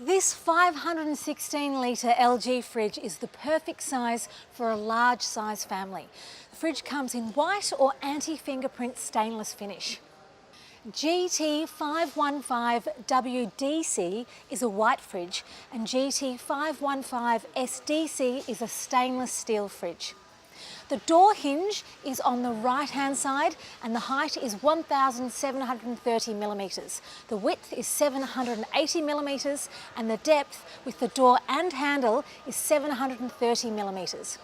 This 516 litre LG fridge is the perfect size for a large size family. The fridge comes in white or anti-fingerprint stainless finish. GT515WDC is a white fridge and GT515SDC is a stainless steel fridge. The door hinge is on the right-hand side and the height is 1,730 millimetres. The width is 780 millimetres and the depth with the door and handle is 730 millimetres.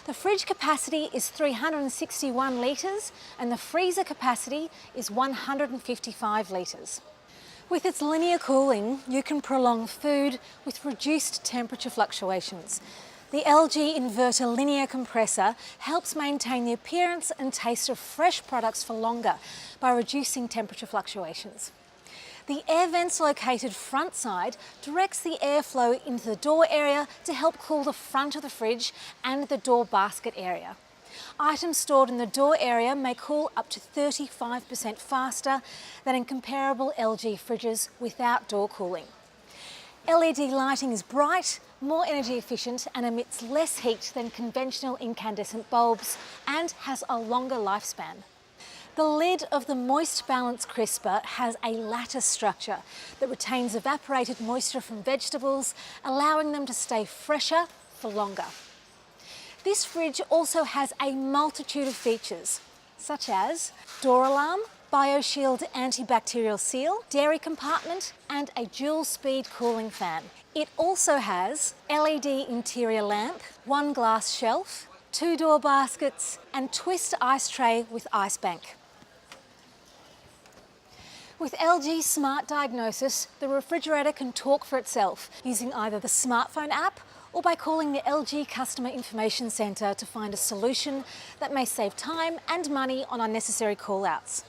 The fridge capacity is 361 litres and the freezer capacity is 155 litres. With its linear cooling, you can prolong food with reduced temperature fluctuations. The LG Inverter Linear Compressor helps maintain the appearance and taste of fresh products for longer by reducing temperature fluctuations. The air vents located front side directs the airflow into the door area to help cool the front of the fridge and the door basket area. Items stored in the door area may cool up to 35% faster than in comparable LG fridges without door cooling. LED lighting is bright, more energy efficient and emits less heat than conventional incandescent bulbs and has a longer lifespan. The lid of the Moist Balance Crisper has a lattice structure that retains evaporated moisture from vegetables, allowing them to stay fresher for longer. This fridge also has a multitude of features, such as door alarm, BioShield antibacterial seal, dairy compartment and a dual speed cooling fan. It also has LED interior lamp, one glass shelf, 2 door baskets and twist ice tray with ice bank. With LG Smart Diagnosis, the refrigerator can talk for itself using either the smartphone app or by calling the LG Customer Information Centre to find a solution that may save time and money on unnecessary call-outs.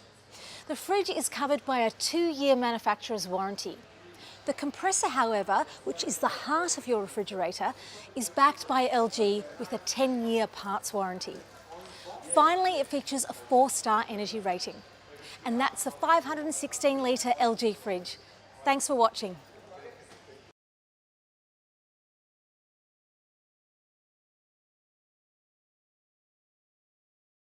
The fridge is covered by a 2-year manufacturer's warranty. The compressor, however, which is the heart of your refrigerator, is backed by LG with a 10-year parts warranty. Finally, it features a 4-star energy rating. And that's the 516 litre LG fridge. Thanks for watching.